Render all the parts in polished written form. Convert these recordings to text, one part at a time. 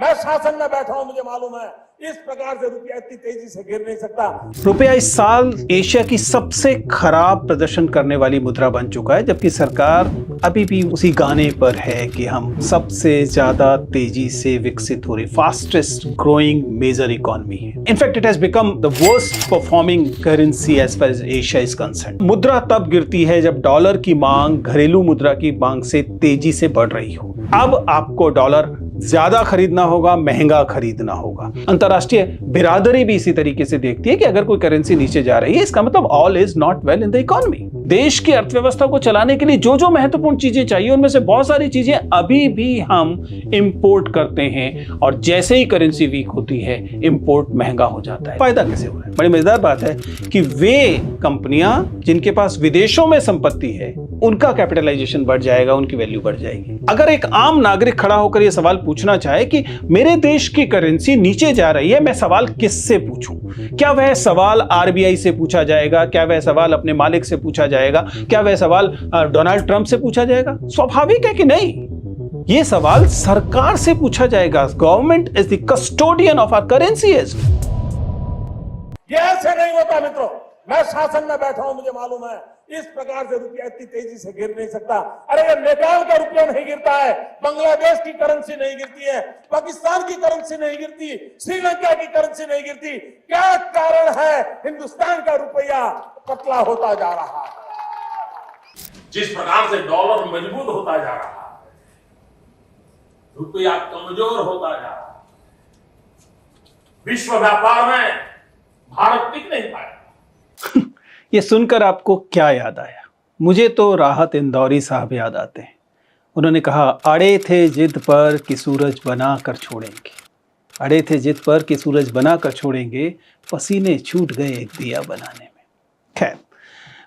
मैं शासन में बैठा हूं, मुझे मालूम है इस प्रकार से रुपया इतनी तेजी से गिर नहीं सकता। रुपया इस साल एशिया की सबसे खराब प्रदर्शन करने वाली मुद्रा बन चुका है, जबकि सरकार अभी भी उसी गाने पर है कि हम सबसे ज्यादा तेजी से विकसित हो रही फास्टेस्ट ग्रोइंग मेजर इकोनॉमी है। In fact it has become the worst performing currency as far as Asia is concerned. मुद्रा तब गिरती है जब डॉलर की मांग घरेलू मुद्रा की मांग से तेजी से बढ़ रही हो। अब आपको डॉलर ज्यादा खरीदना होगा, महंगा खरीदना होगा। अंतरराष्ट्रीय बिरादरी भी इसी तरीके से देखती है कि अगर कोई करेंसी नीचे जा रही है, इसका मतलब all is not well in the economy. देश की अर्थव्यवस्था को चलाने के लिए जो जो महत्वपूर्ण चीजें चाहिए, उनमें से बहुत सारी चीजें अभी भी हम इंपोर्ट करते हैं, और जैसे ही करेंसी वीक होती है, इंपोर्ट महंगा हो जाता है। फायदा कैसे हो रहा है? बड़ी मजेदार बात है कि वे कंपनियां जिनके पास विदेशों में संपत्ति है, उनका कैपिटलाइजेशन बढ़ जाएगा, उनकी वैल्यू बढ़ जाएगी। अगर एक आम नागरिक खड़ा होकर यह सवाल पूछना चाहे कि मेरे देश की करेंसी नीचे जा रही है, मैं सवाल किससे पूछूं? क्या वह सवाल आरबीआई से पूछा जाएगा? क्या वह सवाल अपने मालिक से पूछा जाएगा? क्या वह सवाल डोनाल्ड ट्रंप से पूछा जाएगा? स्वाभाविक है कि नहीं। यह सवाल सरकार से पूछा जाएगा। Government is the custodian of our currency. ये ऐसे नहीं होता मित्रों, मैं शासन में बैठा हूं, मुझे मालूम है इस प्रकार से रुपया इतनी तेजी से गिर नहीं सकता। अरे ये नेपाल का रुपया नहीं गिरता है, बांग्लादेश की करेंसी नहीं गिरती है, पाकिस्तान की करेंसी नहीं गिरती, श्रीलंका की करेंसी नहीं गिरती। क्या कारण है हिंदुस्तान का रुपया पतला होता जा रहा है? जिस प्रकार से डॉलर मजबूत होता जा रहा है, रुपया कमजोर होता जा रहा है, विश्व व्यापार में भारत टिक नहीं पाएगा। ये सुनकर आपको क्या याद आया? मुझे तो राहत इंदौरी साहब याद आते हैं। उन्होंने कहा, अड़े थे जिद पर कि सूरज बना कर छोड़ेंगे, अड़े थे जिद पर कि सूरज बना कर छोड़ेंगे, पसीने छूट गए एक दिया बनाने में। खैर,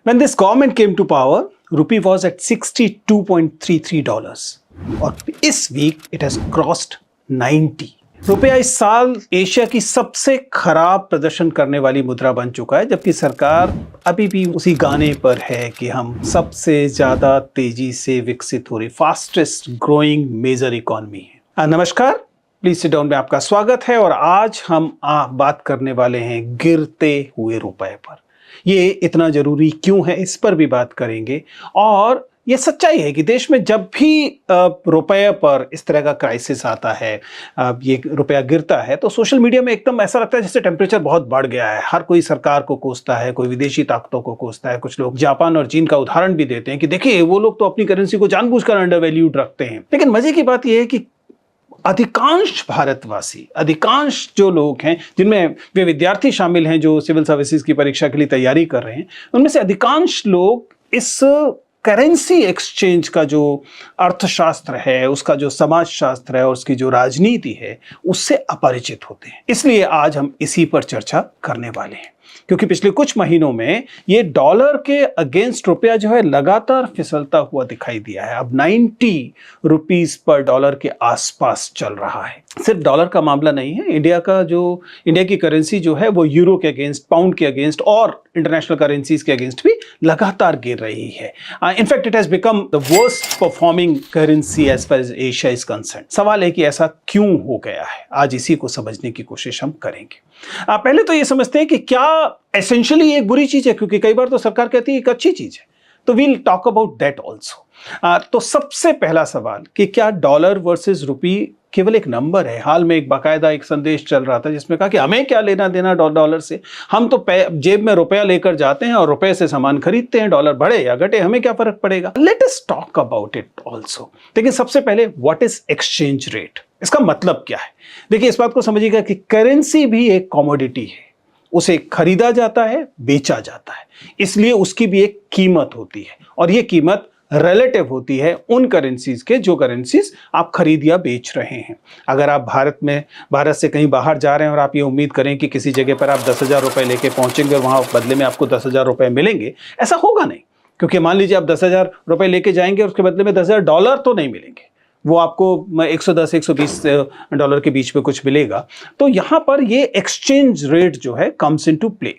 when this government came to power, rupee was at $62.33 और इस वीक it has crossed 90। रुपया इस साल एशिया की सबसे खराब प्रदर्शन करने वाली मुद्रा बन चुका है, जबकि सरकार अभी भी उसी गाने पर है कि हम सबसे ज्यादा तेजी से विकसित हो रही फास्टेस्ट ग्रोइंग मेजर इकोनॉमी है। नमस्कार, प्लीज सिट डाउन में आपका स्वागत है। और आज हम बात करने वाले हैं गिरते हुए रुपए पर। ये इतना जरूरी क्यों है, इस पर भी बात करेंगे। और ये सच्चाई है कि देश में जब भी रुपये पर इस तरह का क्राइसिस आता है, ये रुपया गिरता है, तो सोशल मीडिया में एकदम ऐसा लगता है जैसे टेम्परेचर बहुत बढ़ गया है। हर कोई सरकार को कोसता है, कोई विदेशी ताकतों को कोसता है। कुछ लोग जापान और चीन का उदाहरण भी देते हैं कि देखिए वो लोग तो अपनी करेंसी को जानबूझकर अंडर वैल्यूड रखते हैं। लेकिन मजे की बात यह है कि अधिकांश भारतवासी, अधिकांश जो लोग हैं, जिनमें वे विद्यार्थी शामिल हैं जो सिविल सर्विसेज की परीक्षा के लिए तैयारी कर रहे हैं, उनमें से अधिकांश लोग इस करेंसी एक्सचेंज का जो अर्थशास्त्र है, उसका जो समाजशास्त्र है और उसकी जो राजनीति है, उससे अपरिचित होते हैं। इसलिए आज हम इसी पर चर्चा करने वाले हैं, क्योंकि पिछले कुछ महीनों में ये डॉलर के अगेंस्ट रुपया जो है लगातार फिसलता हुआ दिखाई दिया है। अब 90 रुपीस पर डॉलर के आसपास चल रहा है। सिर्फ डॉलर का मामला नहीं है, इंडिया की करेंसी जो है वो यूरो के अगेंस्ट, पाउंड के अगेंस्ट और इंटरनेशनल करेंसीज के अगेंस्ट भी लगातार गिर रही है। In fact it has become the worst performing currency as far as Asia is concerned. सवाल है कि ऐसा क्यों हो गया है, आज इसी को समझने की कोशिश हम करेंगे। पहले तो ये समझते हैं कि क्या एसेंशियली एक बुरी चीज है, क्योंकि कई बार तो सरकार कहती है एक अच्छी चीज है, तो we'll talk about that also. तो सबसे पहला सवाल कि क्या डॉलर वर्सेस रुपी केवल एक नंबर है? हाल में एक बाकायदा एक संदेश चल रहा था जिसमें कहा कि हमें क्या लेना देना डॉलर से, हम तो जेब में रुपया लेकर जाते हैं और रुपए से सामान खरीदते हैं, डॉलर बढ़े या घटे हमें क्या फर्क पड़ेगा। Let us talk about it also. लेकिन सबसे पहले व्हाट इज एक्सचेंज रेट, इसका मतलब क्या है? देखिए, इस बात को समझिएगा कि करेंसी भी एक कमोडिटी है, उसे खरीदा जाता है, बेचा जाता है, इसलिए उसकी भी एक कीमत होती है, और यह कीमत रिलेटिव होती है उन करेंसीज के जो करेंसीज आप खरीद या बेच रहे हैं। अगर आप भारत से कहीं बाहर जा रहे हैं और आप ये उम्मीद करें कि किसी जगह पर आप 10,000 रुपए लेके पहुंचेंगे और वहां बदले में आपको 10,000 रुपए मिलेंगे, ऐसा होगा नहीं। क्योंकि मान लीजिए आप 10,000 रुपए लेके जाएंगे और उसके बदले में 10,000 डॉलर तो नहीं मिलेंगे, वो आपको 110-120 डॉलर के बीच में कुछ मिलेगा। तो यहां पर ये एक्सचेंज रेट जो है कम्स इनटू प्ले।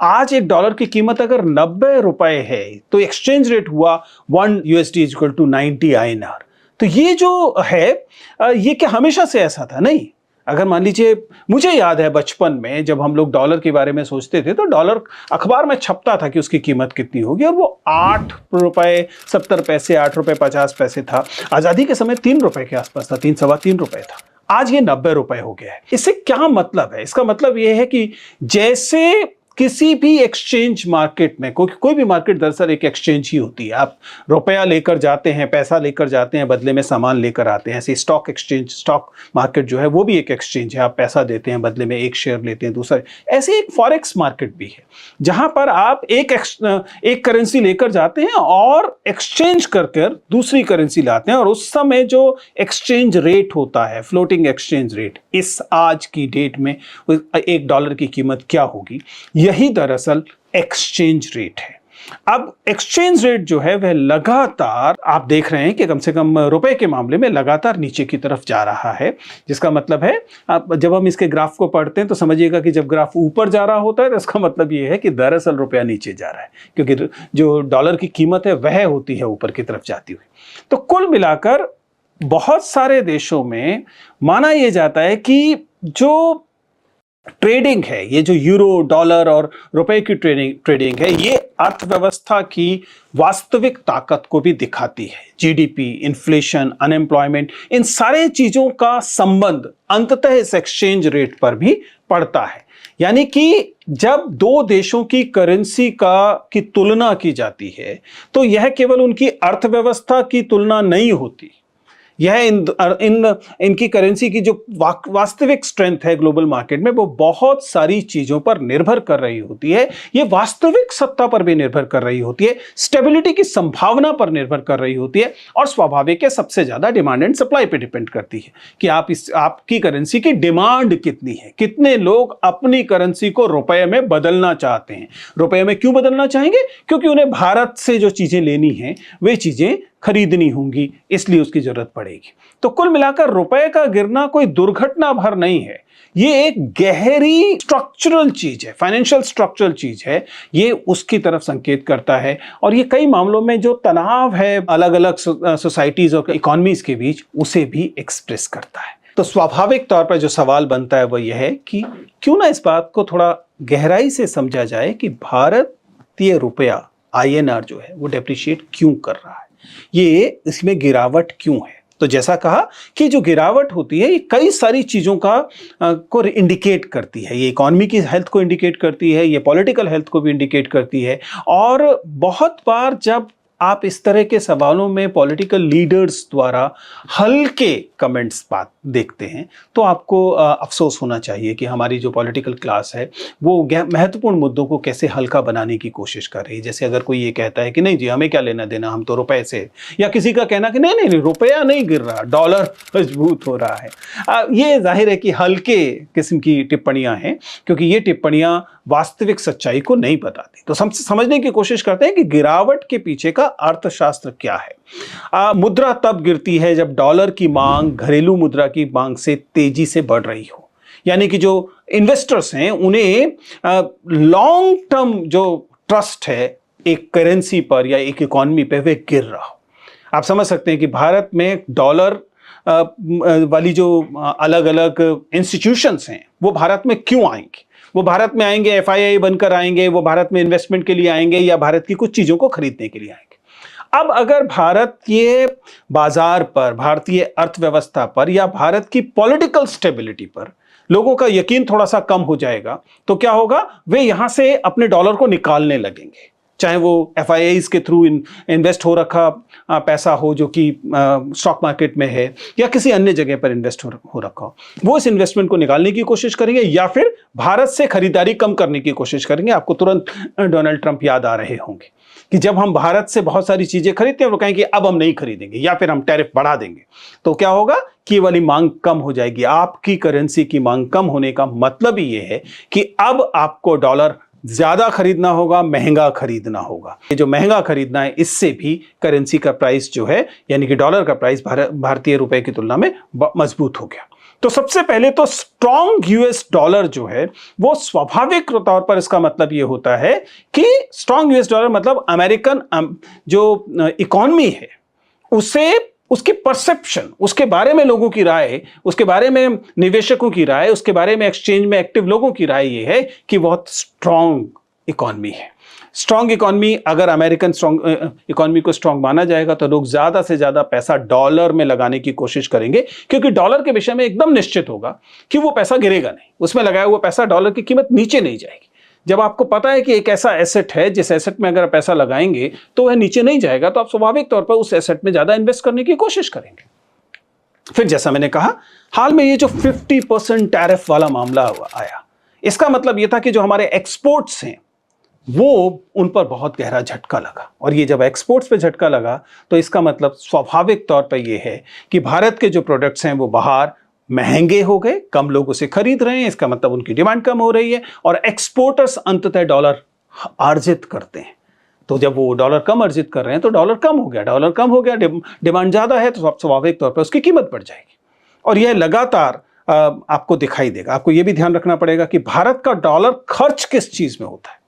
आज एक डॉलर की कीमत अगर 90 रुपए है तो एक्सचेंज रेट हुआ $1 = 90 INR। तो ये जो है ये क्या हमेशा से ऐसा था? नहीं। अगर मान लीजिए, मुझे याद है बचपन में जब हम लोग डॉलर के बारे में सोचते थे तो डॉलर अखबार में छपता था कि उसकी कीमत कितनी होगी, और वो 8 रुपए 70 पैसे, 8 रुपए 50 पैसे था। आजादी के समय 3 रुपए के आसपास था, 3 सवा 3 रुपए था। आज ये 90 रुपए हो गया है। इससे क्या मतलब है? इसका मतलब ये है कि जैसे किसी भी एक्सचेंज मार्केट में, कोई भी मार्केट दरअसल एक एक्सचेंज ही होती है। आप रुपया लेकर जाते हैं, पैसा लेकर जाते हैं, बदले में सामान लेकर आते हैं। ऐसे स्टॉक एक्सचेंज, स्टॉक मार्केट जो है वो भी एक एक्सचेंज है। आप पैसा देते हैं, बदले में एक शेयर लेते हैं दूसरा। ऐसे एक फॉरेक्स मार्केट भी है जहां पर आप एक करेंसी लेकर जाते हैं और एक्सचेंज कर दूसरी करेंसी लाते हैं, और उस समय जो एक्सचेंज रेट होता है, फ्लोटिंग एक्सचेंज रेट, इस आज की डेट में $1 की कीमत क्या होगी, यही दरअसल एक्सचेंज रेट है। अब एक्सचेंज रेट जो है वह लगातार, आप देख रहे हैं कि कम से कम रुपए के मामले में लगातार नीचे की तरफ जा रहा है। जिसका मतलब है, आप जब हम इसके ग्राफ को पढ़ते हैं तो समझिएगा कि जब ग्राफ ऊपर जा रहा होता है तो इसका मतलब यह है कि दरअसल रुपया नीचे जा रहा है, क्योंकि जो डॉलर की कीमत है वह होती है ऊपर की तरफ जाती हुई। तो कुल मिलाकर बहुत सारे देशों में माना यह जाता है कि जो ट्रेडिंग है, ये जो यूरो, डॉलर और रुपए की ट्रेडिंग है, ये अर्थव्यवस्था की वास्तविक ताकत को भी दिखाती है। जीडीपी, इन्फ्लेशन, अनएम्प्लॉयमेंट, इन सारे चीजों का संबंध अंततः इस एक्सचेंज रेट पर भी पड़ता है। यानी कि जब दो देशों की करेंसी की तुलना की जाती है तो यह केवल उनकी अर्थव्यवस्था की तुलना नहीं होती, यह इनकी करेंसी की जो वास्तविक स्ट्रेंथ है ग्लोबल मार्केट में, वो बहुत सारी चीजों पर निर्भर कर रही होती है। ये वास्तविक सत्ता पर भी निर्भर कर रही होती है, स्टेबिलिटी की संभावना पर निर्भर कर रही होती है, और स्वाभाविक है सबसे ज्यादा डिमांड एंड सप्लाई पे डिपेंड करती है कि आपकी करेंसी की डिमांड कितनी है। कितने लोग अपनी करेंसी को रुपए में बदलना चाहते हैं। रुपए में क्यों बदलना चाहेंगे? क्योंकि उन्हें भारत से जो चीजें लेनी है वे चीजें खरीदनी होंगी, इसलिए उसकी जरूरत पड़ेगी। तो कुल मिलाकर रुपए का गिरना कोई दुर्घटना भर नहीं है, ये एक गहरी स्ट्रक्चरल चीज है, फाइनेंशियल स्ट्रक्चरल चीज है। ये उसकी तरफ संकेत करता है, और ये कई मामलों में जो तनाव है अलग अलग सोसाइटीज और इकोनॉमीज के बीच, उसे भी एक्सप्रेस करता है। तो स्वाभाविक तौर पर जो सवाल बनता है वो यह है कि क्यों ना इस बात को थोड़ा गहराई से समझा जाए कि भारतीय रुपया, INR जो है वो डेप्रिशिएट क्यों कर रहा है, ये इसमें गिरावट क्यों है। तो जैसा कहा कि जो गिरावट होती है ये कई सारी चीजों को इंडिकेट करती है। ये इकोनॉमी की हेल्थ को इंडिकेट करती है, ये पॉलिटिकल हेल्थ को भी इंडिकेट करती है। और बहुत बार जब आप इस तरह के सवालों में पॉलिटिकल लीडर्स द्वारा हल्के कमेंट्स बात देखते हैं तो आपको अफसोस होना चाहिए कि हमारी जो पॉलिटिकल क्लास है वो महत्वपूर्ण मुद्दों को कैसे हल्का बनाने की कोशिश कर रही है। जैसे अगर कोई ये कहता है कि नहीं जी हमें क्या लेना देना, हम तो रुपए से, या किसी का कहना कि नहीं नहीं रुपया नहीं गिर रहा, डॉलर मजबूत हो रहा है। ये जाहिर है कि हल्के किस्म की टिप्पणियां हैं, क्योंकि ये टिप्पणियां वास्तविक सच्चाई को नहीं बताती। तो समझने की कोशिश करते हैं कि गिरावट के पीछे का अर्थशास्त्र क्या है। मुद्रा तब गिरती है जब डॉलर की मांग घरेलू मुद्रा की मांग से तेजी से बढ़ रही हो, यानी कि जो इन्वेस्टर्स हैं उन्हें लॉन्ग टर्म जो ट्रस्ट है एक करेंसी पर या एक इकोनॉमी पे वे गिर रहा हो। आप समझ सकते हैं कि भारत में डॉलर वाली जो अलग अलग इंस्टीट्यूशंस हैं वो भारत में क्यों आएंगे। वो भारत में आएंगे FII बनकर आएंगे, वो भारत में इन्वेस्टमेंट के लिए आएंगे, या भारत की कुछ चीजों को खरीदने के लिए आएंगे। अब अगर भारतीय बाजार पर, भारतीय अर्थव्यवस्था पर, या भारत की पॉलिटिकल स्टेबिलिटी पर लोगों का यकीन थोड़ा सा कम हो जाएगा तो क्या होगा, वे यहां से अपने डॉलर को निकालने लगेंगे, चाहे वो FIIs के थ्रू इन्वेस्ट हो रखा पैसा हो जो कि स्टॉक मार्केट में है, या किसी अन्य जगह पर इन्वेस्ट हो रखा हो। वो इस इन्वेस्टमेंट को निकालने की कोशिश करेंगे या फिर भारत से खरीदारी कम करने की कोशिश करेंगे। आपको तुरंत डोनाल्ड ट्रंप याद आ रहे होंगे कि जब हम भारत से बहुत सारी चीजें खरीदते हैं वो कहेंगे अब हम नहीं खरीदेंगे या फिर हम टैरिफ बढ़ा देंगे। तो क्या होगा कि वाली मांग कम हो जाएगी। आपकी करेंसी की मांग कम होने का मतलब ही ये है कि अब आपको डॉलर ज्यादा खरीदना होगा, महंगा खरीदना होगा। ये जो महंगा खरीदना है इससे भी करेंसी का प्राइस जो है यानी कि डॉलर का प्राइस भारतीय रुपए की तुलना में मजबूत हो गया। तो सबसे पहले तो स्ट्रॉन्ग US डॉलर जो है वो स्वाभाविक तौर पर इसका मतलब ये होता है कि स्ट्रॉन्ग US डॉलर मतलब अमेरिकन जो इकोनॉमी है उसे उसकी परसेप्शन, उसके बारे में लोगों की राय, उसके बारे में निवेशकों की राय, उसके बारे में एक्सचेंज में एक्टिव लोगों की राय ये है कि बहुत स्ट्रांग इकॉनमी है। स्ट्रांग इकॉनमी, अगर अमेरिकन स्ट्रांग इकॉनमी को स्ट्रांग माना जाएगा तो लोग ज्यादा से ज्यादा पैसा डॉलर में लगाने की कोशिश करेंगे, क्योंकि डॉलर के विषय में एकदम निश्चित होगा कि वो पैसा गिरेगा नहीं, उसमें लगाया हुआ पैसा, डॉलर की कीमत नीचे नहीं जाएगी। जब आपको पता है कि एक ऐसा एसेट है जिस एसेट में अगर पैसा लगाएंगे तो वह नीचे नहीं जाएगा, तो आप स्वाभाविक तौर पर उस एसेट में ज्यादा इन्वेस्ट करने की कोशिश करेंगे। फिर जैसा मैंने कहा, हाल में ये जो 50% टैरिफ वाला मामला आया, इसका मतलब यह था कि जो हमारे एक्सपोर्ट्स हैं वो उन पर बहुत गहरा झटका लगा। और ये जब एक्सपोर्ट्स पे झटका लगा तो इसका मतलब स्वाभाविक तौर पर यह है कि भारत के जो प्रोडक्ट्स हैं वो बाहर महंगे हो गए, कम लोग उसे खरीद रहे हैं, इसका मतलब उनकी डिमांड कम हो रही है, और एक्सपोर्टर्स अंततः डॉलर अर्जित करते हैं। तो जब वो डॉलर कम अर्जित कर रहे हैं तो डॉलर कम हो गया, डॉलर कम हो गया, डिमांड ज्यादा है, तो स्वाभाविक तौर पर उसकी कीमत बढ़ जाएगी। और यह लगातार आपको दिखाई देगा। आपको यह भी ध्यान रखना पड़ेगा कि भारत का डॉलर खर्च किस चीज में होता है।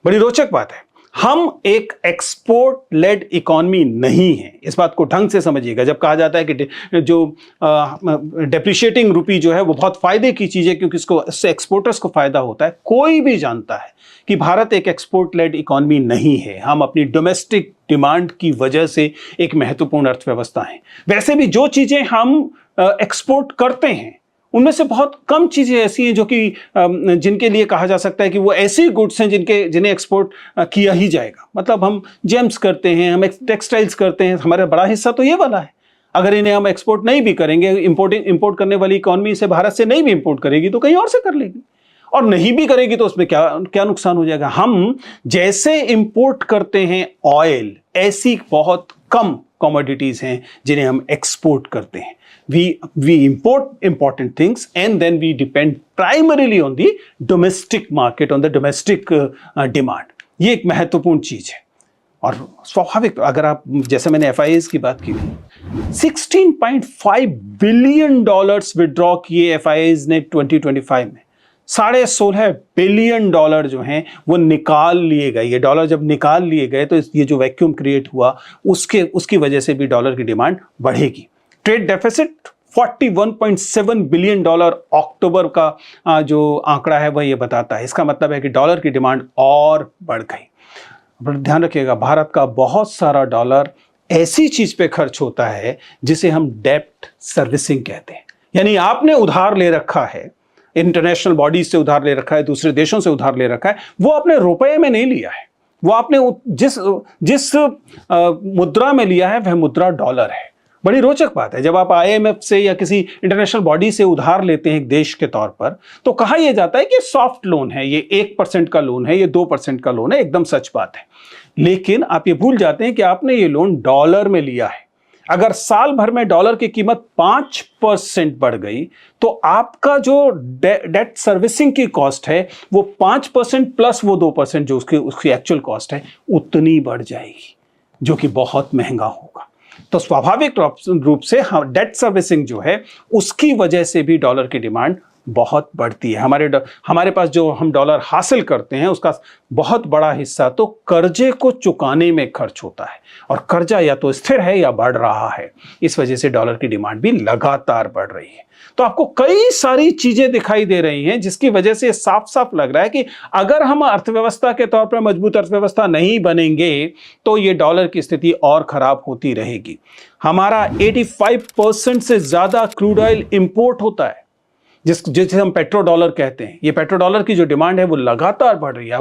बड़ी रोचक बात है, हम एक एक्सपोर्ट लेड इकॉनमी नहीं है, इस बात को ढंग से समझिएगा। जब कहा जाता है कि जो डेप्रिशिएटिंग रुपी जो है वो बहुत फायदे की चीज है क्योंकि इससे एक्सपोर्टर्स को फायदा होता है, कोई भी जानता है कि भारत एक एक्सपोर्ट लेड इकॉनमी नहीं है। हम अपनी डोमेस्टिक डिमांड की वजह से एक महत्वपूर्ण अर्थव्यवस्था है। वैसे भी जो चीजें हम एक्सपोर्ट करते हैं उनमें से बहुत कम चीजें ऐसी हैं जो कि जिनके लिए कहा जा सकता है कि वो ऐसी गुड्स हैं जिन्हें एक्सपोर्ट किया ही जाएगा। मतलब हम जेम्स करते हैं, हम टेक्सटाइल्स करते हैं, हमारा बड़ा हिस्सा तो ये वाला है। अगर इन्हें हम एक्सपोर्ट नहीं भी करेंगे, इंपोर्ट करने वाली इकॉनमी इसे भारत से नहीं भी इंपोर्ट करेगी तो कहीं और से कर लेगी, और नहीं भी करेगी तो उसमें क्या नुकसान हो जाएगा। हम जैसे इंपोर्ट करते हैं ऑयल, ऐसी बहुत कम कमोडिटीज हैं जिन्हें हम एक्सपोर्ट करते हैं। We import important things and then we depend primarily on the domestic market, on the domestic demand. ये एक महत्वपूर्ण चीज है। और स्वाभाविक, अगर आप, जैसे मैंने FIIs की बात की, 16.5 बिलियन डॉलर्स विड्रॉ किए FIIs ने 2025 में। 16.5 बिलियन डॉलर जो हैं वो निकाल लिए गए। ये डॉलर जब निकाल लिए गए तो ये जो वैक्यूम क्रिएट हुआ उसकी वजह से भी डॉलर की डिमांड बढ़ेगी। ट्रेड डेफिसिट 41.7 बिलियन डॉलर अक्टूबर का जो आंकड़ा है वह ये बताता है। इसका मतलब है कि डॉलर की डिमांड और बढ़ गई। ध्यान रखिएगा, भारत का बहुत सारा डॉलर ऐसी चीज पे खर्च होता है जिसे हम डेब्ट सर्विसिंग कहते हैं। यानी आपने उधार ले रखा है, इंटरनेशनल बॉडीज से उधार ले रखा है, दूसरे देशों से उधार ले रखा है, वो आपने रुपए में नहीं लिया है, वो आपने जिस मुद्रा में लिया है वह मुद्रा डॉलर है। बड़ी रोचक बात है, जब आप IMF से या किसी इंटरनेशनल बॉडी से उधार लेते हैं एक देश के तौर पर, तो कहा यह जाता है कि सॉफ्ट लोन है, ये 1% का लोन है, ये 2% का लोन है, एकदम सच बात है। लेकिन आप ये भूल जाते हैं कि आपने ये लोन डॉलर में लिया है। अगर साल भर में डॉलर की कीमत 5% बढ़ गई तो आपका जो डेट सर्विसिंग की कॉस्ट है वो 5% प्लस वो 2% जो उसकी एक्चुअल कॉस्ट है उतनी बढ़ जाएगी, जो कि बहुत महंगा होगा। तो स्वाभाविक रूप से डेट सर्विसिंग जो है उसकी वजह से भी डॉलर की डिमांड बहुत बढ़ती है। हमारे पास जो हम डॉलर हासिल करते हैं उसका बहुत बड़ा हिस्सा तो कर्जे को चुकाने में खर्च होता है, और कर्जा या तो स्थिर है या बढ़ रहा है। इस वजह से डॉलर की डिमांड भी लगातार बढ़ रही है। तो आपको कई सारी चीजें दिखाई दे रही हैं जिसकी वजह से साफ साफ लग रहा है कि अगर हम अर्थव्यवस्था के तौर पर मजबूत अर्थव्यवस्था नहीं बनेंगे तो ये डॉलर की स्थिति और खराब होती रहेगी। हमारा 85% से ज्यादा क्रूड ऑयल इंपोर्ट होता है, जिसे हम पेट्रो डॉलर कहते हैं। ये पेट्रो डॉलर की जो डिमांड है वो लगातार बढ़ रही है।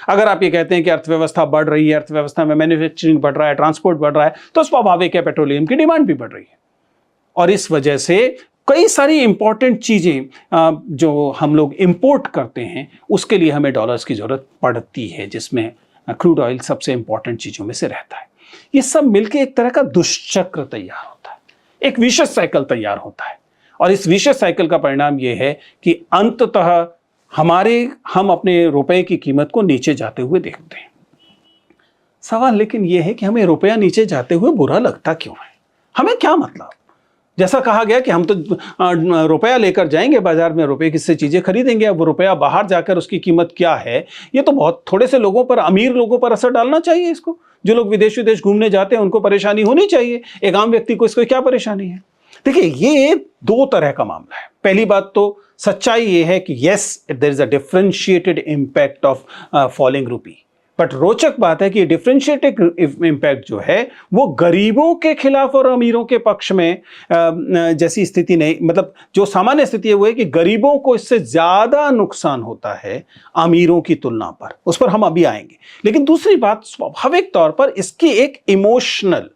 अगर आप ये कहते हैं कि अर्थव्यवस्था बढ़ रही है, अर्थव्यवस्था में मैन्युफैक्चरिंग बढ़ रहा है, ट्रांसपोर्ट बढ़ रहा है, तो स्वाभाविक है पेट्रोलियम की डिमांड भी बढ़ रही है। और इस वजह से कई सारी इंपॉर्टेंट चीजें जो हम लोग इंपोर्ट करते हैं उसके लिए हमें डॉलर्स की जरूरत पड़ती है, जिसमें क्रूड ऑयल सबसे इंपॉर्टेंट चीजों में से रहता है। ये सब मिलकर एक तरह का दुष्चक्र तैयार होता है, एक विशेष साइकिल तैयार होता है। और इस विशेष साइकिल का परिणाम यह है कि अंततः हम अपने रुपए की कीमत को नीचे जाते हुए देखते हैं। सवाल लेकिन यह है कि हमें रुपया नीचे जाते हुए बुरा लगता क्यों है? हमें क्या मतलब? जैसा कहा गया कि हम तो रुपया लेकर जाएंगे बाजार में, रुपए किससे चीजें खरीदेंगे। अब रुपया बाहर जाकर उसकी कीमत क्या है, ये तो बहुत थोड़े से लोगों पर, अमीर लोगों पर असर डालना चाहिए इसको। जो लोग विदेश विदेश घूमने जाते हैं उनको परेशानी होनी चाहिए, एक आम व्यक्ति को इसको क्या परेशानी है? देखिए, ये दो तरह का मामला है। पहली बात तो सच्चाई ये है कि yes, there is a differentiated impact of falling rupee, but रोचक बात है कि डिफरेंशिएटेड इंपैक्ट जो है वो गरीबों के खिलाफ और अमीरों के पक्ष में जैसी स्थिति नहीं, मतलब जो सामान्य स्थिति है वो है कि गरीबों को इससे ज्यादा नुकसान होता है अमीरों की तुलना पर, उस पर हम अभी आएंगे। लेकिन दूसरी बात, स्वाभाविक तौर पर इसकी एक इमोशनल,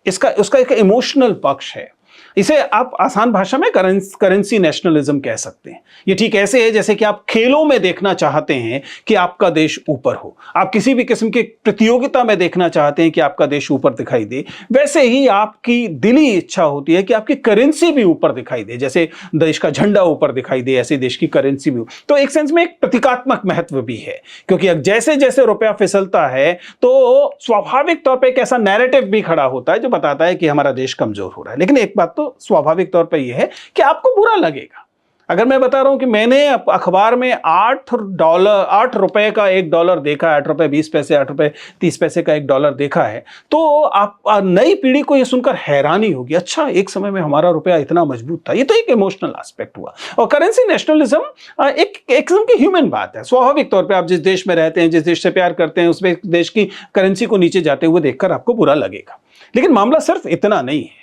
उसका एक इमोशनल पक्ष है। इसे आप आसान भाषा में करेंसी नेशनलिज्म कह सकते हैं। ये ठीक ऐसे है जैसे कि आप खेलों में देखना चाहते हैं कि आपका देश ऊपर हो, आप किसी भी किस्म की प्रतियोगिता में देखना चाहते हैं कि आपका देश ऊपर दिखाई दे, वैसे ही आपकी दिली इच्छा होती है कि आपकी करेंसी भी ऊपर दिखाई दे। जैसे देश का झंडा ऊपर दिखाई दे, ऐसे देश की करेंसी भी। तो एक सेंस में एक प्रतीकात्मक महत्व भी है, क्योंकि अब जैसे जैसे रुपया फिसलता है तो स्वाभाविक तौर पर एक ऐसा नैरेटिव भी खड़ा होता है जो बताता है कि हमारा देश कमजोर हो रहा है। लेकिन एक बात तो स्वाभाविक तौर पर यह है कि आपको बुरा लगेगा अगर मैं बता रहा हूं कि मैंने अखबार में $8 रुपए का $1 देखा है, 8 रुपए 20 पैसे, 8 रुपए 30 पैसे का $1 देखा है, तो आप नई पीढ़ी को यह सुनकर हैरानी होगी, अच्छा एक समय में हमारा रुपया इतना मजबूत था। ये तो एक इमोशनल एस्पेक्ट हुआ। और करेंसी नेशनलिज्म एक किस्म की ह्यूमन बात है। स्वाभाविक तौर पर आप जिस देश में रहते हैं, जिस देश से प्यार करते हैं, उसमें देश की करेंसी को नीचे जाते हुए देखकर आपको बुरा लगेगा। लेकिन मामला सिर्फ इतना नहीं है।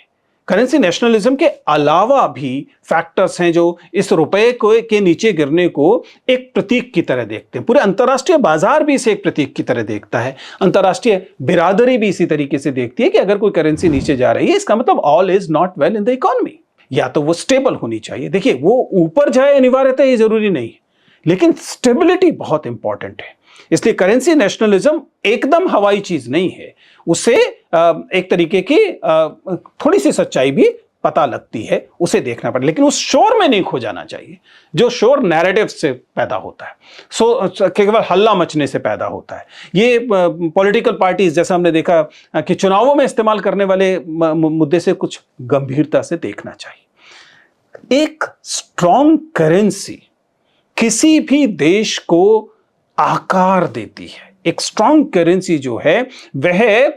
करेंसी नेशनलिज्म के अलावा भी फैक्टर्स हैं जो इस रुपए के नीचे गिरने को एक प्रतीक की तरह देखते हैं। पूरे अंतर्राष्ट्रीय बाजार भी इसे एक प्रतीक की तरह देखता है, अंतर्राष्ट्रीय बिरादरी भी इसी तरीके से देखती है कि अगर कोई करेंसी नीचे जा रही है, इसका मतलब all is not well in the economy. या तो वो स्टेबल होनी चाहिए। देखिए, वो ऊपर जाए अनिवार्यतः ये जरूरी नहीं है, लेकिन स्टेबिलिटी बहुत इंपॉर्टेंट है। इसलिए करेंसी नेशनलिज्म एकदम हवाई चीज नहीं है, उसे एक तरीके की थोड़ी सी सच्चाई भी पता लगती है, उसे देखना पड़े। लेकिन उस शोर में नहीं खो जाना चाहिए जो शोर नैरेटिव से पैदा होता है, केवल हल्ला मचने से पैदा होता है। ये पॉलिटिकल पार्टीज, जैसा हमने देखा कि चुनावों में इस्तेमाल करने वाले मुद्दे से कुछ गंभीरता से देखना चाहिए। एक स्ट्रॉन्ग करेंसी किसी भी देश को आकार देती है। एक स्ट्रॉन्ग करेंसी जो है वह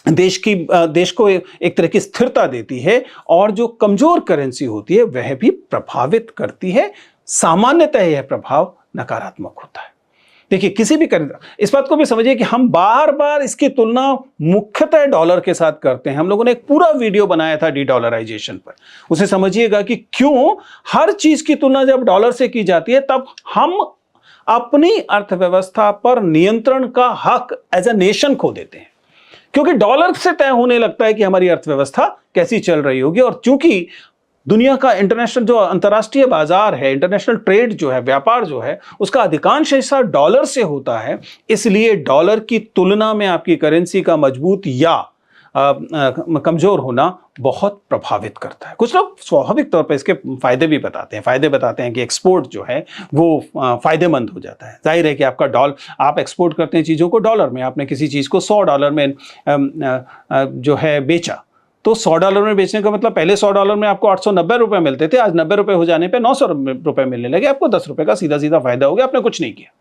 देश को एक तरह की स्थिरता देती है, और जो कमजोर करेंसी होती है वह भी प्रभावित करती है। सामान्यतः यह प्रभाव नकारात्मक होता है। देखिए, किसी भी करेंसी, इस बात को भी समझिए कि हम बार बार इसकी तुलना मुख्यतः डॉलर के साथ करते हैं। हम लोगों ने एक पूरा वीडियो बनाया था डी-डॉलराइजेशन पर, उसे समझिएगा कि क्यों हर चीज की तुलना जब डॉलर से की जाती है तब हम अपनी अर्थव्यवस्था पर नियंत्रण का हक एज अ नेशन खो देते हैं, क्योंकि डॉलर से तय होने लगता है कि हमारी अर्थव्यवस्था कैसी चल रही होगी। और चूंकि दुनिया का इंटरनेशनल जो अंतर्राष्ट्रीय बाजार है, इंटरनेशनल ट्रेड जो है, व्यापार जो है, उसका अधिकांश हिस्सा डॉलर से होता है, इसलिए डॉलर की तुलना में आपकी करेंसी का मजबूत या कमजोर होना बहुत प्रभावित करता है। कुछ लोग स्वाभाविक तौर पर इसके फायदे भी बताते हैं। फायदे बताते हैं कि एक्सपोर्ट जो है वो फायदेमंद हो जाता है। जाहिर है कि आपका आप एक्सपोर्ट करते हैं चीज़ों को डॉलर में, आपने किसी चीज़ को $100 में जो है बेचा, तो $100 में बेचने का मतलब पहले $100 में आपको 890 रुपये मिलते थे, आज 90 रुपये हो जाने पे 900 रुपये मिलने लगे। आपको 10 रुपये का सीधा सीधा फायदा हो गया, आपने कुछ नहीं किया,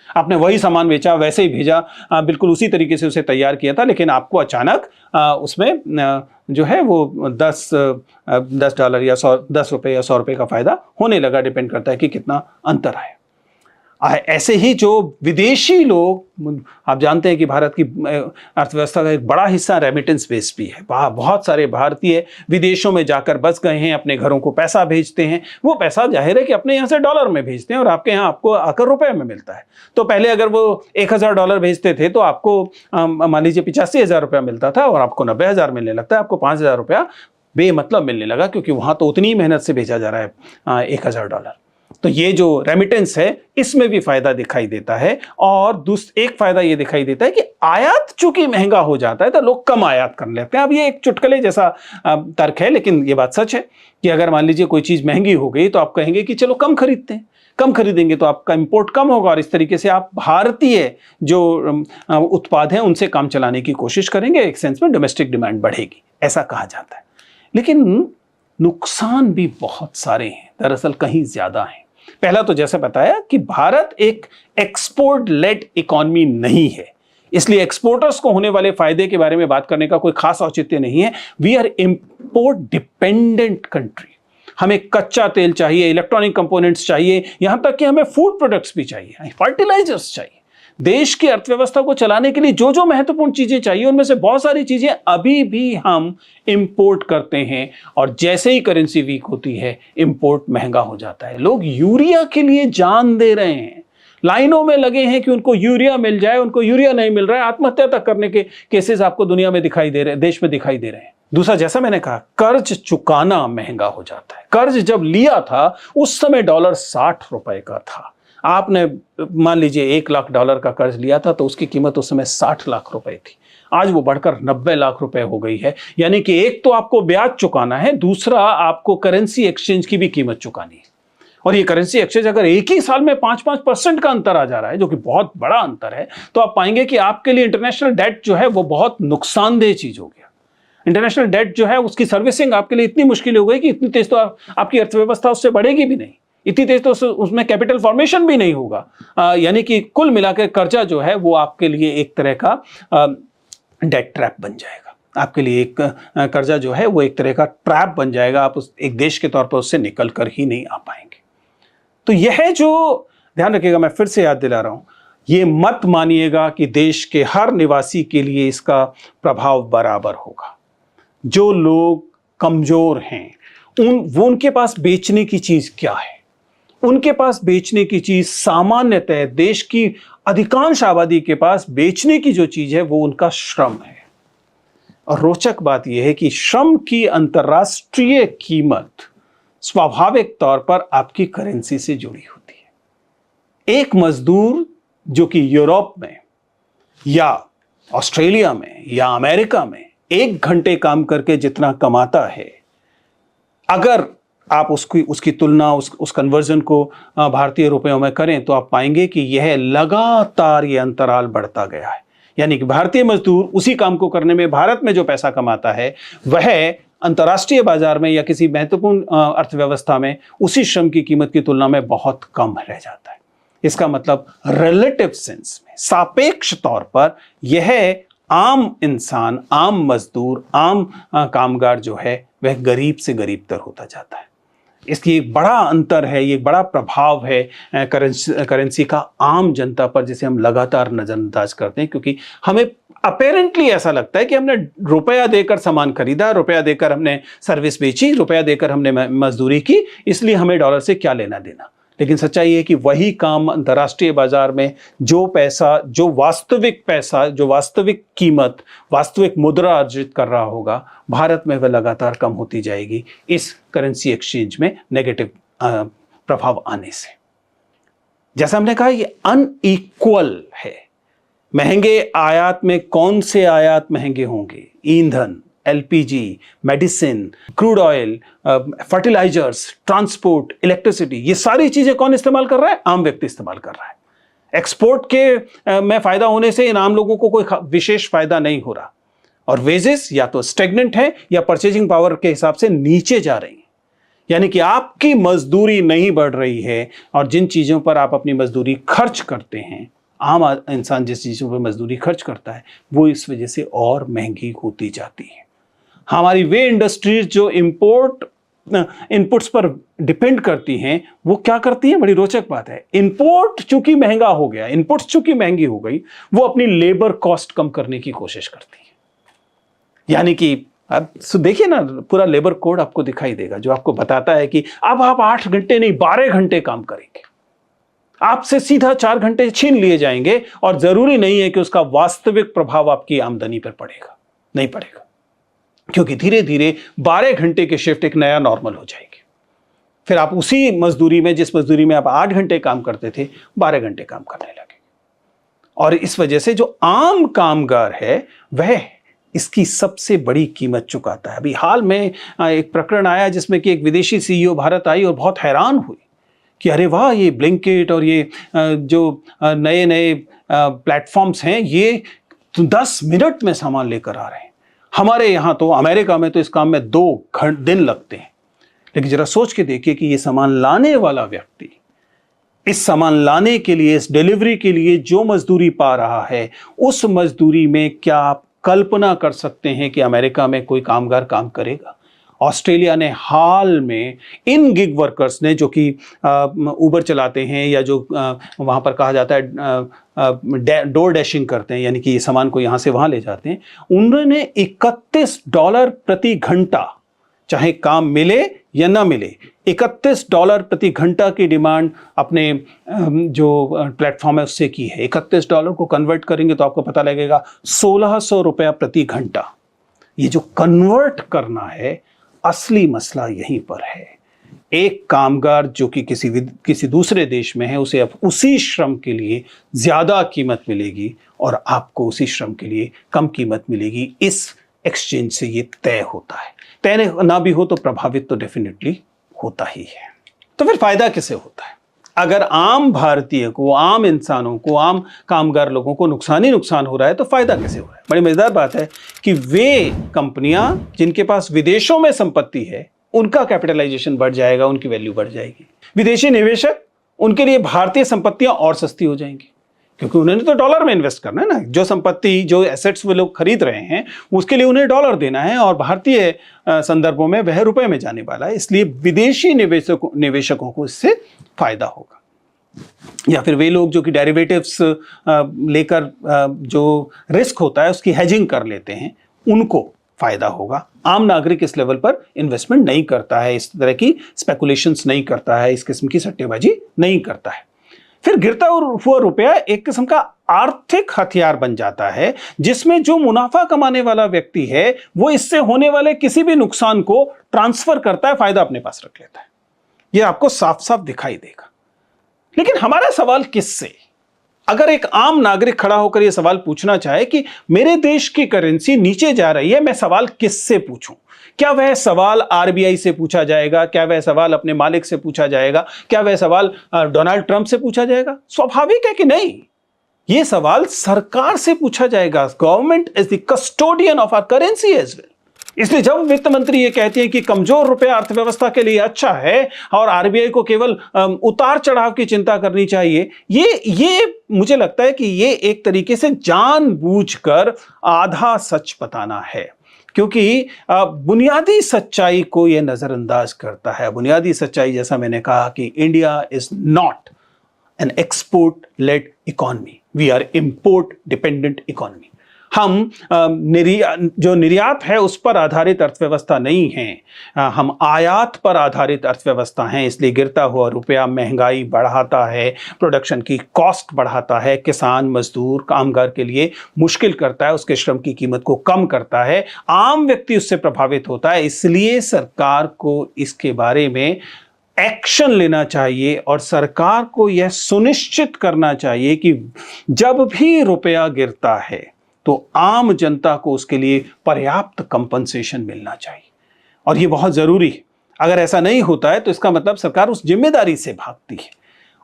आपने वही सामान बेचा, वैसे ही भेजा, बिल्कुल उसी तरीके से उसे तैयार किया था, लेकिन आपको अचानक उसमें जो है वो $10 या 10 रुपये या 100 रुपये का फायदा होने लगा। डिपेंड करता है कि कितना अंतर आए। ऐसे ही जो विदेशी लोग, आप जानते हैं कि भारत की अर्थव्यवस्था का एक बड़ा हिस्सा रेमिटेंस बेस भी है। बहुत सारे भारतीय विदेशों में जाकर बस गए हैं, अपने घरों को पैसा भेजते हैं। वो पैसा जाहिर है कि अपने यहाँ से डॉलर में भेजते हैं और आपके यहाँ आपको आकर रुपए में मिलता है। तो पहले अगर वो $1000 भेजते थे तो आपको मान लीजिए 85,000 रुपया मिलता था, और आपको 90,000 मिलने लगता है। आपको 5,000 रुपया बेमतलब मिलने लगा, क्योंकि वहाँ तो उतनी मेहनत से भेजा जा रहा है $1000। तो ये जो रेमिटेंस है इसमें भी फायदा दिखाई देता है। और एक फायदा ये दिखाई देता है कि आयात चूंकि महंगा हो जाता है तो लोग कम आयात कर लेते हैं। अब ये एक चुटकुले जैसा तर्क है, लेकिन ये बात सच है कि अगर मान लीजिए कोई चीज महंगी हो गई तो आप कहेंगे कि चलो कम खरीदते हैं। कम खरीदेंगे तो आपका इंपोर्ट कम होगा, और इस तरीके से आप भारतीय जो उत्पाद हैं उनसे काम चलाने की कोशिश करेंगे। एक सेंस में डोमेस्टिक डिमांड बढ़ेगी, ऐसा कहा जाता है। लेकिन नुकसान भी बहुत सारे हैं, दरअसल कहीं ज्यादा हैं। पहला तो जैसे बताया कि भारत एक एक्सपोर्ट लेड इकोनॉमी नहीं है, इसलिए एक्सपोर्टर्स को होने वाले फायदे के बारे में बात करने का कोई खास औचित्य नहीं है। We are import dependent country. हमें कच्चा तेल चाहिए, इलेक्ट्रॉनिक कंपोनेंट्स चाहिए, यहां तक कि हमें फूड प्रोडक्ट्स भी चाहिए, फर्टिलाइजर्स चाहिए। देश की अर्थव्यवस्था को चलाने के लिए जो जो महत्वपूर्ण चीजें चाहिए, उनमें से बहुत सारी चीजें अभी भी हम इंपोर्ट करते हैं। और जैसे ही करेंसी वीक होती है, इंपोर्ट महंगा हो जाता है। लोग यूरिया के लिए जान दे रहे हैं, लाइनों में लगे हैं कि उनको यूरिया मिल जाए, उनको यूरिया नहीं मिल रहा है। आत्महत्या तक करने के केसेस आपको दुनिया में दिखाई दे रहे हैं, देश में दिखाई दे रहे हैं। दूसरा, जैसा मैंने कहा, कर्ज चुकाना महंगा हो जाता है। कर्ज जब लिया था उस समय डॉलर 60 रुपए का था। आपने मान लीजिए $1 लाख का कर्ज लिया था तो उसकी कीमत उस समय 60 लाख रुपए थी। आज वो बढ़कर 90 लाख रुपए हो गई है। यानी कि एक तो आपको ब्याज चुकाना है, दूसरा आपको करेंसी एक्सचेंज की भी कीमत चुकानी है। और ये करेंसी एक्सचेंज अगर एक ही साल में 5-5% का अंतर आ जा रहा है, जो कि बहुत बड़ा अंतर है, तो आप पाएंगे कि आपके लिए इंटरनेशनल डेट जो है वो बहुत नुकसानदेह चीज हो गया। इंटरनेशनल डेट जो है उसकी सर्विसिंग आपके लिए इतनी मुश्किल हो गई कि इतनी तेज तो आपकी अर्थव्यवस्था उससे बढ़ेगी भी नहीं, इतनी तेज तो उसमें कैपिटल फॉर्मेशन भी नहीं होगा। यानी कि कुल मिलाकर कर्जा जो है वो आपके लिए एक तरह का डेट ट्रैप बन जाएगा। आपके लिए एक कर्जा जो है वो एक तरह का ट्रैप बन जाएगा। आप उस एक देश के तौर पर उससे निकल कर ही नहीं आ पाएंगे। तो यह जो, ध्यान रखिएगा, मैं फिर से याद दिला रहा हूं, ये मत मानिएगा कि देश के हर निवासी के लिए इसका प्रभाव बराबर होगा। जो लोग कमजोर हैं उनके पास बेचने की चीज क्या है? उनके पास बेचने की चीज सामान्यतः देश की अधिकांश आबादी के पास बेचने की जो चीज है वो उनका श्रम है। और रोचक बात यह है कि श्रम की अंतर्राष्ट्रीय कीमत स्वाभाविक तौर पर आपकी करेंसी से जुड़ी होती है। एक मजदूर जो कि यूरोप में या ऑस्ट्रेलिया में या अमेरिका में 1 घंटे काम करके जितना कमाता है, अगर आप उसकी तुलना उस कन्वर्जन को भारतीय रुपयों में करें तो आप पाएंगे कि यह लगातार ये अंतराल बढ़ता गया है। यानी कि भारतीय मजदूर उसी काम को करने में भारत में जो पैसा कमाता है वह अंतर्राष्ट्रीय बाजार में या किसी महत्वपूर्ण अर्थव्यवस्था में उसी श्रम की कीमत की तुलना में बहुत कम रह जाता है। इसका मतलब रिलेटिव सेंस में, सापेक्ष तौर पर, यह आम इंसान, आम मजदूर, आम कामगार जो है वह गरीब से गरीबतर होता जाता है। इसलिए एक बड़ा अंतर है, ये एक बड़ा प्रभाव है करेंसी का आम जनता पर, जिसे हम लगातार नजरअंदाज करते हैं। क्योंकि हमें अपेरेंटली ऐसा लगता है कि हमने रुपया देकर सामान खरीदा, रुपया देकर हमने सर्विस बेची, रुपया देकर हमने मजदूरी की, इसलिए हमें डॉलर से क्या लेना देना। लेकिन सच्चाई है कि वही काम अंतर्राष्ट्रीय बाजार में जो वास्तविक पैसा, जो वास्तविक कीमत, वास्तविक मुद्रा अर्जित कर रहा होगा, भारत में वह लगातार कम होती जाएगी इस करेंसी एक्सचेंज में नेगेटिव प्रभाव आने से। जैसा हमने कहा, ये अनइक्वल है। महंगे आयात में कौन से आयात महंगे होंगे? ईंधन, LPG, medicine, crude oil, fertilisers, transport, electricity, ये सारी चीजें कौन इस्तेमाल कर रहा है? आम व्यक्ति इस्तेमाल कर रहा है। एक्सपोर्ट के में फायदा होने से इन आम लोगों को कोई विशेष फायदा नहीं हो रहा। और वेजेस या तो स्टेगनेंट है या परचेजिंग पावर के हिसाब से नीचे जा रही है। यानी कि आपकी मजदूरी नहीं बढ़ रही है, और जिन चीजों पर आप अपनी मजदूरी खर्च करते हैं, आम इंसान जिस चीजों पर मजदूरी खर्च करता है, वो इस वजह से और महंगी होती जाती है। हमारी वे इंडस्ट्रीज जो इंपोर्ट इनपुट्स पर डिपेंड करती हैं, वो क्या करती हैं? बड़ी रोचक बात है। इंपोर्ट चूंकि महंगा हो गया, इनपुट्स चूंकि महंगी हो गई, वो अपनी लेबर कॉस्ट कम करने की कोशिश करती है। यानी कि अब देखिए ना, पूरा लेबर कोड आपको दिखाई देगा जो आपको बताता है कि अब आप 8 घंटे नहीं 12 घंटे काम करेंगे, आपसे सीधा 4 घंटे छीन लिए जाएंगे, और जरूरी नहीं है कि उसका वास्तविक प्रभाव आपकी आमदनी पर पड़ेगा, नहीं पड़ेगा, क्योंकि धीरे धीरे 12 घंटे की शिफ्ट एक नया नॉर्मल हो जाएगी। फिर आप उसी मजदूरी में, जिस मजदूरी में आप 8 घंटे काम करते थे, 12 घंटे काम करने लगे। और इस वजह से जो आम कामगार है वह इसकी सबसे बड़ी कीमत चुकाता है। अभी हाल में एक प्रकरण आया जिसमें कि एक विदेशी सीईओ भारत आई और बहुत हैरान हुई कि अरे वाह, ये ब्लिंकिट और ये जो नए नए प्लेटफॉर्म्स हैं, ये 10 मिनट में सामान लेकर आ रहे हैं। हमारे यहाँ तो, अमेरिका में तो इस काम में 2 दिन लगते हैं। लेकिन जरा सोच के देखिए कि ये सामान लाने वाला व्यक्ति इस सामान लाने के लिए, इस डिलीवरी के लिए जो मजदूरी पा रहा है, उस मजदूरी में क्या आप कल्पना कर सकते हैं कि अमेरिका में कोई कामगार काम करेगा? ऑस्ट्रेलिया ने हाल में इन गिग वर्कर्स ने, जो कि उबर चलाते हैं या जो वहाँ पर कहा जाता है डोर डैशिंग करते हैं, यानी कि ये सामान को यहाँ से वहाँ ले जाते हैं, उन्होंने $31 प्रति घंटा, चाहे काम मिले या ना मिले, $31 प्रति घंटा की डिमांड अपने जो प्लेटफॉर्म है उससे की है। $31 को कन्वर्ट करेंगे तो आपको पता लगेगा $1600 प्रति घंटा। ये जो कन्वर्ट करना है, असली मसला यहीं पर है। एक कामगार जो कि किसी दूसरे देश में है, उसे अब उसी श्रम के लिए ज्यादा कीमत मिलेगी और आपको उसी श्रम के लिए कम कीमत मिलेगी। इस एक्सचेंज से ये तय होता है। तय ना भी हो तो प्रभावित तो डेफिनेटली होता ही है। तो फिर फायदा किसे होता है? अगर आम भारतीय को, आम इंसानों को, आम कामगार लोगों को नुकसान ही नुकसान हो रहा है, तो फायदा कैसे हो रहा है? बड़ी मजेदार बात है कि वे कंपनियां जिनके पास विदेशों में संपत्ति है, उनका कैपिटलाइजेशन बढ़ जाएगा, उनकी वैल्यू बढ़ जाएगी। विदेशी निवेशक, उनके लिए भारतीय संपत्तियां और सस्ती हो जाएंगी, क्योंकि उन्होंने तो डॉलर में इन्वेस्ट करना है ना। जो संपत्ति, जो एसेट्स वे लोग खरीद रहे हैं, उसके लिए उन्हें डॉलर देना है और भारतीय संदर्भों में वह रुपए में जाने वाला है। इसलिए विदेशी निवेशकों को इससे फायदा होगा। या फिर वे लोग जो कि डेरिवेटिव्स लेकर जो रिस्क होता है उसकी हेजिंग कर लेते हैं, उनको फायदा होगा। आम नागरिक इस लेवल पर इन्वेस्टमेंट नहीं करता है, इस तरह की स्पेकुलेशंस नहीं करता है, इस किस्म की सट्टेबाजी नहीं करता है। फिर गिरता हुआ रुपया एक किस्म का आर्थिक हथियार बन जाता है, जिसमें जो मुनाफा कमाने वाला व्यक्ति है वो इससे होने वाले किसी भी नुकसान को ट्रांसफर करता है, फायदा अपने पास रख लेता है। यह आपको साफ साफ दिखाई देगा। लेकिन हमारा सवाल किससे? अगर एक आम नागरिक खड़ा होकर यह सवाल पूछना चाहे कि मेरे देश की करेंसी नीचे जा रही है, मैं सवाल किससे पूछूं? क्या वह सवाल आरबीआई से पूछा जाएगा? क्या वह सवाल अपने मालिक से पूछा जाएगा? क्या वह सवाल डोनाल्ड ट्रंप से पूछा जाएगा? स्वाभाविक है कि नहीं। यह सवाल सरकार से पूछा जाएगा। Government is the custodian of our currency as well. इसलिए जब वित्त मंत्री ये कहते हैं कि कमजोर रुपया अर्थव्यवस्था के लिए अच्छा है और आरबीआई को केवल उतार चढ़ाव की चिंता करनी चाहिए, ये मुझे लगता है कि ये एक तरीके से जानबूझकर आधा सच बताना है, क्योंकि बुनियादी सच्चाई को यह नजरअंदाज करता है। बुनियादी सच्चाई, जैसा मैंने कहा, कि India is not an export led economy, we are import dependent economy. हम जो निर्यात है उस पर आधारित अर्थव्यवस्था नहीं है, हम आयात पर आधारित अर्थव्यवस्था हैं। इसलिए गिरता हुआ रुपया महंगाई बढ़ाता है, प्रोडक्शन की कॉस्ट बढ़ाता है, किसान, मजदूर, कामगार के लिए मुश्किल करता है, उसके श्रम की कीमत को कम करता है, आम व्यक्ति उससे प्रभावित होता है। इसलिए सरकार को इसके बारे में एक्शन लेना चाहिए और सरकार को यह सुनिश्चित करना चाहिए कि जब भी रुपया गिरता है तो आम जनता को उसके लिए पर्याप्त कंपनसेशन मिलना चाहिए, और यह बहुत जरूरी है। अगर ऐसा नहीं होता है तो इसका मतलब सरकार उस जिम्मेदारी से भागती है।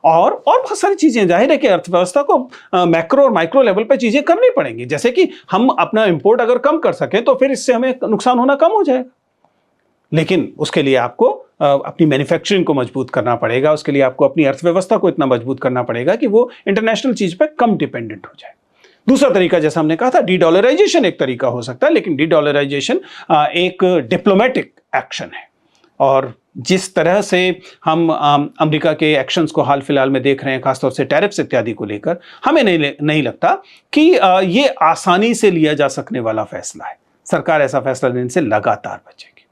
और बहुत सारी चीजें, जाहिर है कि अर्थव्यवस्था को मैक्रो और माइक्रो लेवल पर चीजें करनी पड़ेंगी। जैसे कि हम अपना इंपोर्ट अगर कम कर सकें तो फिर इससे हमें नुकसान होना कम हो जाएगा, लेकिन उसके लिए आपको अपनी मैन्युफैक्चरिंग को मजबूत करना पड़ेगा। उसके लिए आपको अपनी अर्थव्यवस्था को इतना मजबूत करना पड़ेगा कि वो इंटरनेशनल चीज पर कम डिपेंडेंट हो जाए। दूसरा तरीका, जैसा हमने कहा था, डी-डॉलराइजेशन एक तरीका हो सकता है, लेकिन डी-डॉलराइजेशन एक डिप्लोमेटिक एक्शन है। और जिस तरह से हम अमेरिका के एक्शंस को हाल फिलहाल में देख रहे हैं, खासतौर से टैरिफ्स इत्यादि को लेकर, हमें नहीं लगता कि ये आसानी से लिया जा सकने वाला फैसला है। सरकार ऐसा फैसला लेने से लगातार बचेगी।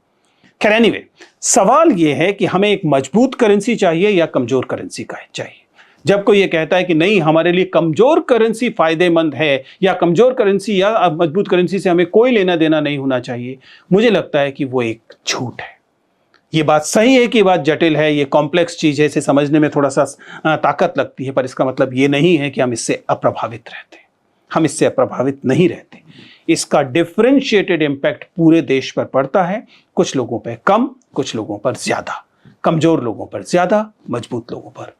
खैर, एनीवे, सवाल ये है कि हमें एक मजबूत करेंसी चाहिए या कमजोर करेंसी का चाहिए। जब कोई ये कहता है कि नहीं, हमारे लिए कमजोर करेंसी फायदेमंद है या कमजोर करेंसी या मजबूत करेंसी से हमें कोई लेना देना नहीं होना चाहिए, मुझे लगता है कि वो एक झूठ है। ये बात सही है कि ये बात जटिल है, ये कॉम्प्लेक्स चीज है, इसे समझने में थोड़ा सा ताकत लगती है, पर इसका मतलब ये नहीं है कि हम इससे अप्रभावित रहते हैं। हम इससे अप्रभावित नहीं रहते। इसका डिफरेंशिएटेड इम्पैक्ट पूरे देश पर पड़ता है, कुछ लोगों पर कम, कुछ लोगों पर ज्यादा, कमजोर लोगों पर ज्यादा, मजबूत लोगों पर